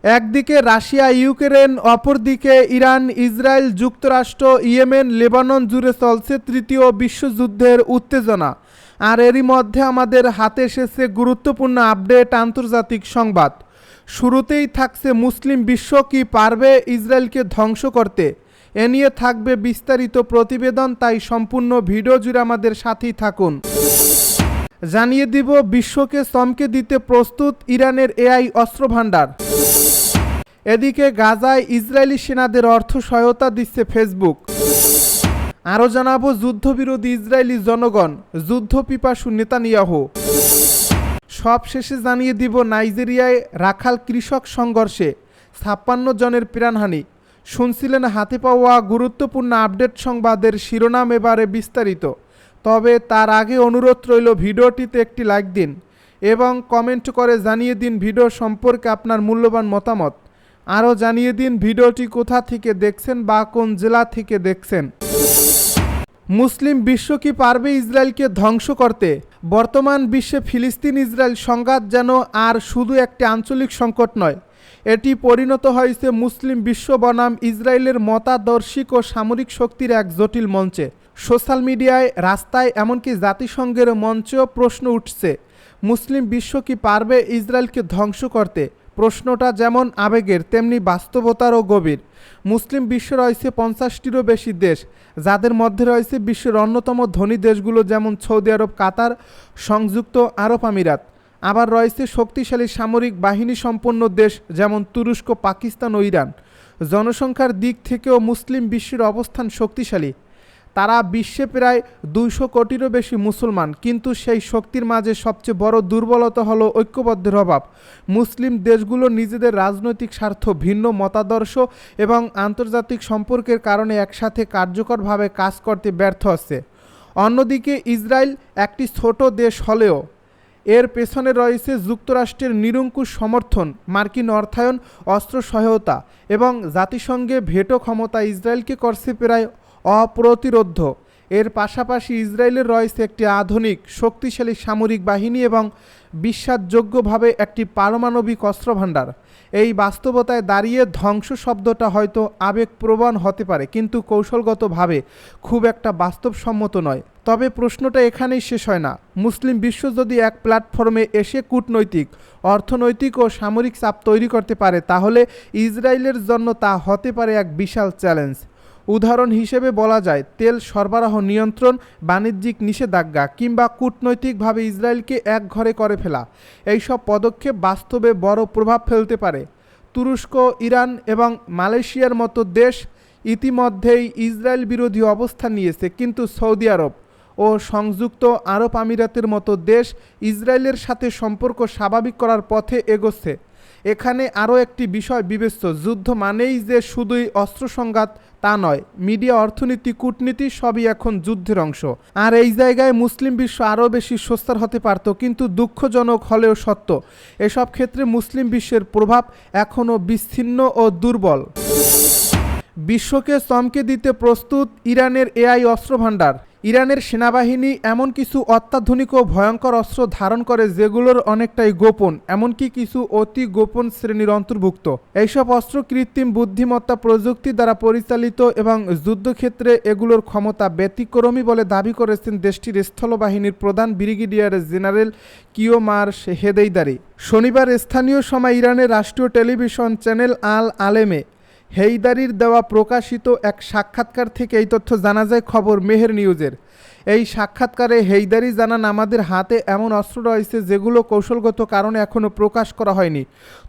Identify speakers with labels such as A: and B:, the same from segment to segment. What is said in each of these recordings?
A: একদিকে Russia Ukraine, অপরদিকে Iran, Israel, যুক্তরাষ্ট্র, ইয়েমেন, লেবানন জুড়ে চলছে তৃতীয় বিশ্বযুদ্ধের উত্তেজনা। আর এরই মধ্যে আমাদের হাতে এসেছে গুরুত্বপূর্ণ আপডেট, আন্তর্জাতিক সংবাদ। শুরুতেই থাকছে মুসলিম বিশ্ব কি পারবে ইসরায়েলকে ধ্বংস করতে। এ নিয়ে থাকবে বিস্তারিত প্রতিবেদন, তাই সম্পূর্ণ ভিডিও জুড়ে আমাদের সাথেই থাকুন। জানিয়ে দিব বিশ্বকে চমকে দিতে প্রস্তুত ইরানের এআই অস্ত্র ভান্ডার। এদিকে গাজায় ইসরায়েলি সেনাদের অর্থ সহায়তা দিচ্ছে ফেসবুক। আরও জানাবো যুদ্ধবিরোধী ইসরায়েলি জনগণ, যুদ্ধপিপাসু নেতানিয়াহু। সব শেষে জানিয়ে দিব নাইজেরিয়ায় রাখাল কৃষক সংঘর্ষে ৫৬ জনের প্রাণহানি। শুনছিলেন হাতে পাওয়া গুরুত্বপূর্ণ আপডেট সংবাদের শিরোনাম, এবারে বিস্তারিত। তবে তার আগে অনুরোধ রইল ভিডিওটিতে একটি লাইক দিন এবং কমেন্ট করে জানিয়ে দিন ভিডিও সম্পর্কে আপনার মূল্যবান মতামত। আরও জানিয়ে দিন ভিডিওটি কোথা থেকে দেখছেন বা কোন জেলা থেকে দেখছেন। মুসলিম বিশ্ব কি পারবে ইসরায়েলকে ধ্বংস করতে? বর্তমান বিশ্বে ফিলিস্তিন ইসরায়েল সংঘাত যেন আর শুধু একটি আঞ্চলিক সংকট নয়, এটি পরিণত হয়েছে মুসলিম বিশ্ব বনাম ইসরায়েলের মতাদর্শিক ও সামরিক শক্তির এক জটিল মঞ্চে। সোশ্যাল মিডিয়ায়, রাস্তায়, এমনকি জাতিসংঘের মঞ্চেও প্রশ্ন উঠছে, মুসলিম বিশ্ব কি পারবে ইসরায়েলকে ধ্বংস করতে? প্রশ্নটা যেমন আবেগের তেমনি বাস্তবতারও গভীর। মুসলিম বিশ্ব রয়েছে ৫০টিরও বেশি দেশ, যাদের মধ্যে রয়েছে বিশ্বের অন্যতম ধনী দেশগুলো যেমন সৌদি আরব, কাতার, সংযুক্ত আরব আমিরাত। আবার রয়েছে শক্তিশালী সামরিক বাহিনী সম্পন্ন দেশ যেমন তুরস্ক, পাকিস্তান ও ইরান। জনসংখ্যার দিক থেকেও মুসলিম বিশ্বের অবস্থান শক্তিশালী। তারা বিশ্বে প্রায় ২০০ কোটিরও বেশি মুসলমান, কিন্তু সেই শক্তির মাঝে সবচেয়ে বড় দুর্বলতা হলো ঐক্যবদ্ধের অভাব। মুসলিম দেশগুলো নিজেদের রাজনৈতিক স্বার্থ, ভিন্ন মতাদর্শ এবং আন্তর্জাতিক সম্পর্কের কারণে একসাথে কার্যকরভাবে কাজ করতে ব্যর্থ হচ্ছে। অন্যদিকে ইসরায়েল একটি ছোট দেশ হলেও এর পেছনে রয়েছে যুক্তরাষ্ট্রের নিরঙ্কুশ সমর্থন, মার্কিন অর্থায়ন, অস্ত্র সহায়তা এবং জাতিসংঘে ভেটো ক্ষমতা ইসরায়েলকে করছে প্রায় অপ্রতিরোধ্য। এর পাশাপাশি ইসরায়েলের রয়েছে একটি আধুনিক শক্তিশালী সামরিক বাহিনী এবং বিশ্বাসযোগ্যভাবে একটি পারমাণবিক অস্ত্রভাণ্ডার। এই বাস্তবতায় দাঁড়িয়ে ধ্বংস শব্দটা হয়তো আবেগপ্রবণ হতে পারে, কিন্তু কৌশলগতভাবে খুব একটা বাস্তবসম্মত নয়। তবে প্রশ্নটা এখানেই শেষ হয় না। মুসলিম বিশ্ব যদি এক প্ল্যাটফর্মে এসে কূটনৈতিক, অর্থনৈতিক ও সামরিক চাপ তৈরি করতে পারে, তাহলে ইসরায়েলের জন্য তা হতে পারে এক বিশাল চ্যালেঞ্জ। উদাহরণ হিসেবে বলা যায় তেল সরবরাহ নিয়ন্ত্রণ, বাণিজ্যিক নিষেধাজ্ঞা কিংবা কূটনৈতিকভাবে ইসরায়েলকে একঘরে করে ফেলা। এইসব পদক্ষেপ বাস্তবে বড় প্রভাব ফেলতে পারে। তুরস্ক, ইরান এবং মালয়েশিয়ার মতো দেশ ইতিমধ্যেই ইসরায়েল বিরোধী অবস্থান নিয়েছে, কিন্তু সৌদি আরব ও সংযুক্ত আরব আমিরাতের মতো দেশ ইসরায়েলের সাথে সম্পর্ক স্বাভাবিক করার পথে এগোচ্ছে। এখানে আরও একটি বিষয় বিবেচ্য, যুদ্ধ মানেই যে শুধুই অস্ত্র সংঘাত তা নয়। মিডিয়া, অর্থনীতি, কূটনীতি সবই এখন যুদ্ধের অংশ। আর এই জায়গায় মুসলিম বিশ্ব আরও বেশি সোচ্চার হতে পারত, কিন্তু দুঃখজনক হলেও সত্য, এসব ক্ষেত্রে মুসলিম বিশ্বের প্রভাব এখনও বিচ্ছিন্ন ও দুর্বল। বিশ্বকে চমকে দিতে প্রস্তুত ইরানের এআই অস্ত্রভাণ্ডার। ইরানের সেনাবাহিনী এমন কিছু অত্যাধুনিক ও ভয়ঙ্কর অস্ত্র ধারণ করে যেগুলোর অনেকটাই গোপন, এমনকি কিছু অতি গোপন শ্রেণীর অন্তর্ভুক্ত। এইসব অস্ত্র কৃত্রিম বুদ্ধিমত্তা প্রযুক্তি দ্বারা পরিচালিত এবং যুদ্ধক্ষেত্রে এগুলোর ক্ষমতা ব্যতিক্রমী বলে দাবি করেছেন দেশটির স্থলবাহিনীর প্রধান ব্রিগেডিয়ার জেনারেল কিওমার হেদেইদারি। শনিবার স্থানীয় সময় ইরানের রাষ্ট্রীয় টেলিভিশন চ্যানেল আল আলেমে হেইদারির দেওয়া প্রকাশিত এক সাক্ষাৎকার থেকে এই তথ্য জানা যায় খবর মেহের নিউজের। এই সাক্ষাৎকারে হেইদারি জানান, আমাদের হাতে এমন অস্ত্র রয়েছে যেগুলো কৌশলগত কারণে এখনও প্রকাশ করা হয়নি,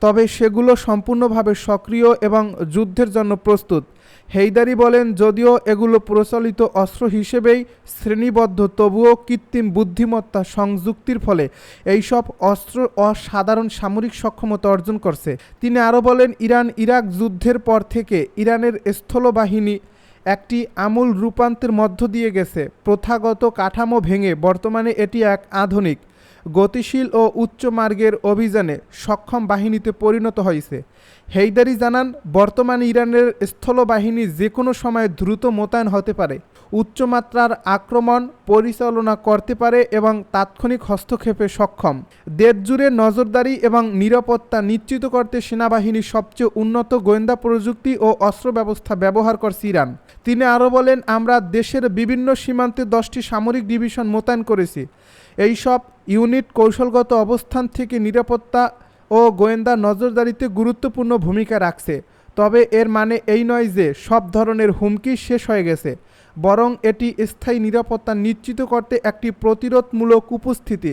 A: তবে সেগুলো সম্পূর্ণভাবে সক্রিয় এবং যুদ্ধের জন্য প্রস্তুত। হেইদারি বলেন, যদিও এগুলো প্রচলিত অস্ত্র হিসেবেই শ্রেণীবদ্ধ, তবুও কৃত্রিম বুদ্ধিমত্তা সংযুক্তির ফলে এইসব অস্ত্র অসাধারণ সামরিক সক্ষমতা অর্জন করছে। তিনি আরও বলেন, ইরান ইরাক যুদ্ধের পর থেকে ইরানের স্থলবাহিনী একটি আমূল রূপান্তরের মধ্য দিয়ে গেছে। প্রথাগত কাঠামো ভেঙে বর্তমানে এটি এক আধুনিক, গতিশীল ও উচ্চ মার্গের অভিযানে সক্ষম বাহিনীতে পরিণত হয়েছে। হেইদারি জানান, বর্তমানে ইরানের স্থলবাহিনী যে কোনো সময় দ্রুত মোতায়েন হতে পারে। উচ্চমাত্রার আক্রমণ পরিচালনা করতে পারে এবং তাৎক্ষণিক হস্তক্ষেপে সক্ষম। দেশ জুড়ে নজরদারি এবং নিরাপত্তা নিশ্চিত করতে সেনাবাহিনীর সবচেয়ে উন্নত গোয়েন্দা প্রযুক্তি ও অস্ত্র ব্যবস্থা ব্যবহার করছে ইরান। তিনি আরও বলেন, আমরা দেশের বিভিন্ন সীমান্তে 10টি সামরিক ডিভিশন মোতায়েন করেছি। এই সব ইউনিট কৌশলগত অবস্থান থেকে নিরাপত্তা ও গোয়েন্দা নজরদারিতে গুরুত্বপূর্ণ ভূমিকা রাখছে। তবে এর মানে এই নয় যে সব ধরনের হুমকি শেষ হয়ে গেছে, বরং এটি স্থায়ী নিরাপত্তা নিশ্চিত করতে একটি প্রতিরোধমূলক উপস্থিতি।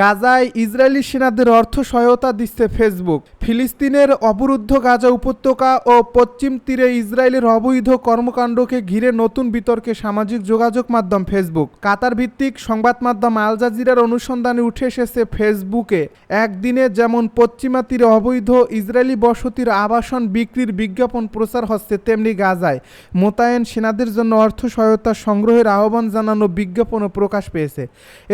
A: গাজায় ইসরায়েলি সেনাদের অর্থ সহায়তা দিচ্ছে ফেসবুক। ফিলিস্তিনের অবরুদ্ধ গাজা উপত্যকা ও পশ্চিম তীরে ইসরায়েলের অবৈধ কর্মকাণ্ডকে ঘিরে নতুন বিতর্কে সামাজিক যোগাযোগ মাধ্যম ফেসবুক। কাতার ভিত্তিক সংবাদ মাধ্যম আল জাজিরার অনুসন্ধানে উঠে এসেছে, ফেসবুকে একদিনে যেমন পশ্চিমা তীরে অবৈধ ইসরায়েলি বসতির আবাসন বিক্রির বিজ্ঞাপন প্রচার হচ্ছে, তেমনি গাজায় মোতায়েন সেনাদের জন্য অর্থ সহায়তা সংগ্রহের আহ্বান জানানো বিজ্ঞাপনও প্রকাশ পেয়েছে।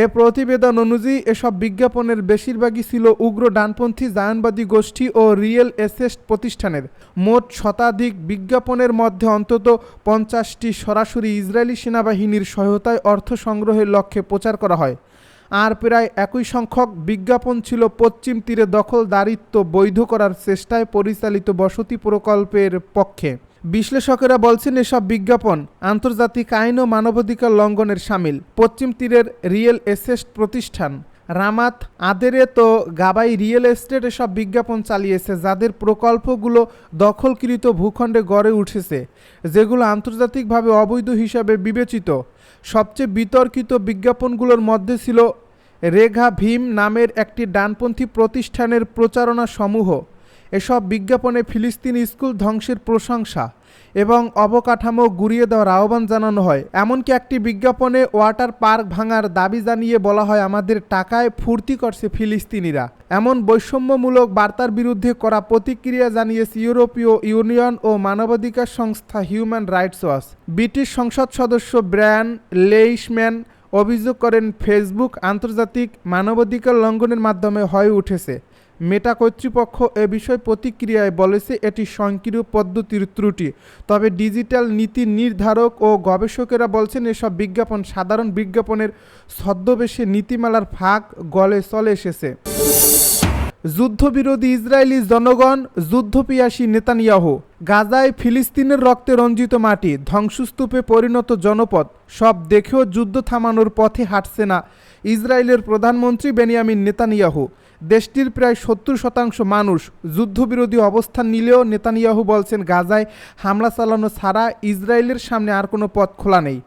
A: এ প্রতিবেদন অনুযায়ী এসব বিজ্ঞাপনের বেশিরভাগই ছিল উগ্র ডানপন্থী জায়নবাদী গোষ্ঠী ও রিয়েল এস্টেট প্রতিষ্ঠানের। মোট শতাধিক বিজ্ঞাপনের মধ্যে অন্তত 50টি সরাসরি ইসরায়েলি সেনাবাহিনীর সহায়তায় অর্থ সংগ্রহের লক্ষ্যে প্রচার করা হয়। আর প্রায় একই সংখ্যক বিজ্ঞাপন ছিল পশ্চিম তীরে দখলদারিত্ব বৈধ করার চেষ্টায় পরিচালিত বসতি প্রকল্পের পক্ষে। বিশ্লেষকেরা বলছেন, এসব বিজ্ঞাপন আন্তর্জাতিক আইন ও মানবাধিকার লঙ্ঘনের শামিল। পশ্চিম তীরের রিয়েল এস্টেট প্রতিষ্ঠান রামাত আদেরে তো গাবাই রিয়েল এস্টেট এসব বিজ্ঞাপন চালিয়েছে, যাদের প্রকল্পগুলো দখলকৃত ভূখণ্ডে গড়ে উঠেছে, যেগুলো আন্তর্জাতিকভাবে অবৈধ হিসাবে বিবেচিত। সবচেয়ে বিতর্কিত বিজ্ঞাপনগুলোর মধ্যে ছিল রেঘা ভীম নামের একটি ডানপন্থী প্রতিষ্ঠানের প্রচারণা সমূহ। এসব বিজ্ঞাপনে ফিলিস্তিনি স্কুল ধ্বংসের প্রশংসা এবং অবকাঠামো গুঁড়িয়ে দেওয়ার আহ্বান জানানো হয়। এমনকি একটি বিজ্ঞাপনে ওয়াটার পার্ক ভাঙার দাবি জানিয়ে বলা হয়, আমাদের টাকায় ফুর্তি করছে ফিলিস্তিনিরা। এমন বৈষম্যমূলক বার্তার বিরুদ্ধে করা প্রতিক্রিয়া জানিয়েছে ইউরোপীয় ইউনিয়ন ও মানবাধিকার সংস্থা হিউম্যান রাইটস ওয়াচ। ব্রিটিশ সংসদ সদস্য ব্রায়ান লেইশম্যান অভিযোগ করেন, ফেসবুক আন্তর্জাতিক মানবাধিকার লঙ্ঘনের মাধ্যমে হয়ে উঠেছে। মেটা কর্তৃপক্ষ এ বিষয়ে প্রতিক্রিয়ায় বলেছে, এটি স্বয়ংক্রিয় পদ্ধতির ত্রুটি। তবে ডিজিটাল নীতি নির্ধারক ও গবেষকেরা বলছেন, এসব বিজ্ঞাপন সাধারণ বিজ্ঞাপনের ছদ্মবেশে নীতিমালার ফাঁক গলে চলে এসেছে। যুদ্ধবিরোধী ইসরায়েলি জনগণ, যুদ্ধপিয়াসী নেতানিয়াহু। গাজায় ফিলিস্তিনের রক্তে রঞ্জিত মাটি, ধ্বংসস্তূপে পরিণত জনপদ, সব দেখেও যুদ্ধ থামানোর পথে হাঁটছে না ইসরায়েলের প্রধানমন্ত্রী বেনিয়ামিন নেতানিয়াহু। দেশটির প্রায় 70% মানুষ যুদ্ধবিরোধী অবস্থান নিলেও নেতানিয়াহু বলছেন, গাজায় হামলা চালানো ছাড়া ইসরায়েলের সামনে আর কোনো পথ খোলা নেই।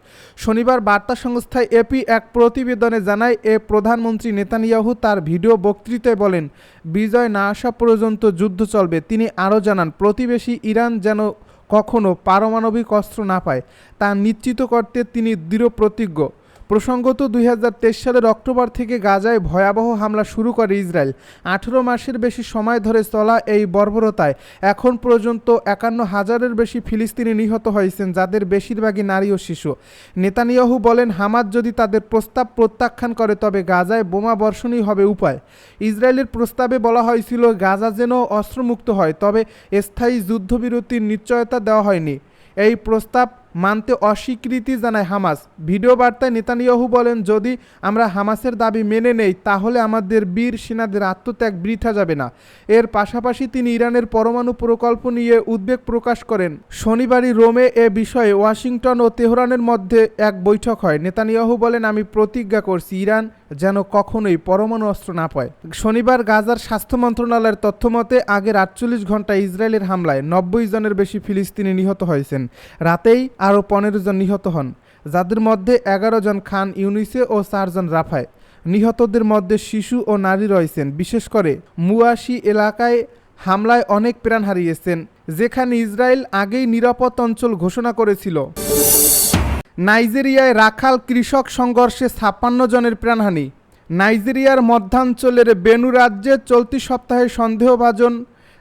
A: শনিবার বার্তা সংস্থা এপি এক প্রতিবেদনে জানায়, প্রধানমন্ত্রী নেতানিয়াহু তার ভিডিও বক্তৃতায় বলেন, বিজয় না আসা পর্যন্ত যুদ্ধ চলবে। তিনি আরও জানান, প্রতিবেশী ইরান যেন কখনো পারমাণবিক অস্ত্র না পায় তা নিশ্চিত করতে তিনি দৃঢ় প্রতিজ্ঞ। প্রসঙ্গত 2023 সালের অক্টোবর থেকে গাজায় ভয়াবহ হামলা শুরু করে ইসরায়েল। 18 মাসের বেশি সময় ধরে চলা এই বর্বরতায় এখন পর্যন্ত 51,000-এর বেশি ফিলিস্তিনি নিহত হয়েছেন, যাদের বেশিরভাগই নারী ও শিশু। নেতানিয়াহু বলেন, হামাস যদি তাদের প্রস্তাব প্রত্যাখ্যান করে তবে গাজায় বোমা বর্ষণই হবে উপায়। ইসরায়েলের প্রস্তাবে বলা হয়েছিল গাজা যেন অস্ত্রমুক্ত হয়, তবে স্থায়ী যুদ্ধবিরতির নিশ্চয়তা দেওয়া হয়নি। এই প্রস্তাব মানতে অস্বীকৃতি জানায় হামাস। ভিডিও বার্তায় নেতানিয়াহু বলেন, যদি আমরা হামাসের দাবি মেনে নেই তাহলে আমাদের বীর সেনাদের আত্মত্যাগ বৃথা যাবে না। এর পাশাপাশি তিনি ইরানের পরমাণু প্রকল্প নিয়ে উদ্বেগ প্রকাশ করেন। শনিবারই রোমে এ বিষয়ে ওয়াশিংটন ও তেহরানের মধ্যে এক বৈঠক হয়। নেতানিয়াহু বলেন, আমি প্রতিজ্ঞা করছি ইরান যেন কখনোই পরমাণু অস্ত্র না পায়। শনিবার গাজার স্বাস্থ্য মন্ত্রণালয়ের তথ্যমতে আগের 48 ঘন্টায় ইসরায়েলের হামলায় 90 জনের বেশি ফিলিস্তিনি নিহত হয়েছেন। রাতেই আরও 15 জন নিহত হন, যাদের মধ্যে 11 জন খান ইউনিসে ও 4 জন রাফায়। নিহতদের মধ্যে শিশু ও নারী রয়েছেন। বিশেষ করে মুয়াশি এলাকায় হামলায় অনেক প্রাণ হারিয়েছেন, যেখানে ইসরায়েল আগেই নিরাপদ অঞ্চল ঘোষণা করেছিল। নাইজেরিয়ায় রাখাল কৃষক সংঘর্ষে 56 জনের প্রাণহানি। নাইজেরিয়ার মধ্যাঞ্চলের বেনু রাজ্যে চলতি সপ্তাহে সন্দেহভাজন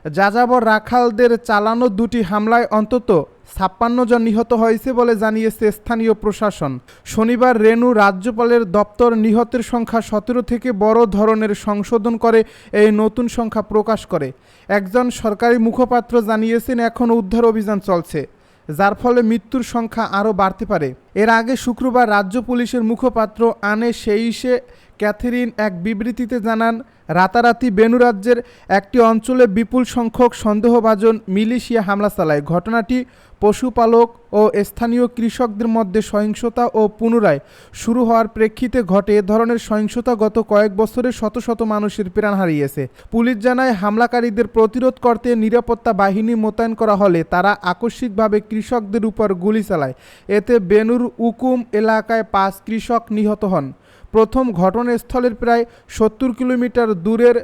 A: যাযাবর রাখালদের চালানো 2টি হামলায় অন্তত 56 জন নিহত হয়েছে বলে জানিয়েছে স্থানীয় প্রশাসন। শনিবার রেনু রাজ্যপালের দপ্তর নিহতের সংখ্যা 17 থেকে বড় ধরনের সংশোধন করে এই নতুন সংখ্যা প্রকাশ করে। একজন সরকারি মুখপাত্র জানিয়েছেন, এখনও উদ্ধার অভিযান চলছে। যার ফলে মৃত্যুর সংখ্যা আরও বাড়তে পারে। এর আগে শুক্রবার রাজ্য পুলিশের মুখপাত্র আনে সেইশে ক্যাথরিন এক বিবৃতিতে জানান, রাতারাতি বেনু রাজ্যের একটি অঞ্চলে বিপুল সংখ্যক সন্দেহভাজন মিলিশিয়া হামলা চালায়। ঘটনাটি পশুপালক ও স্থানীয় কৃষকদের মধ্যে সহিংসতা ও পুনরায় শুরু হওয়ার প্রেক্ষিতে ঘটে। এ ধরনের সহিংসতা গত কয়েক বছরে শত শত মানুষের প্রাণ হারিয়েছে। পুলিশ জানায়, হামলাকারীদের প্রতিরোধ করতে নিরাপত্তা বাহিনী মোতায়েন করা হলে তারা আকস্মিকভাবে কৃষকদের উপর গুলি চালায়। এতে বেনুর উকুম এলাকায় 5 কৃষক নিহত হন। প্রথম ঘটনাস্থলের প্রায় 70 কিলোমিটার দূরের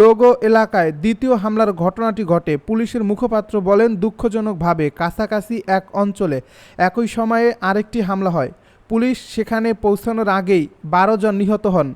A: লোগো এলাকায় দ্বিতীয় হামলার ঘটনাটি ঘটে। পুলিশের মুখপাত্র বলেন, দুঃখজনকভাবে কাছাকাছি এক অঞ্চলে একই সময়ে আরেকটি হামলা হয়। পুলিশ সেখানে পৌঁছানোর আগেই 12 জন নিহত হন।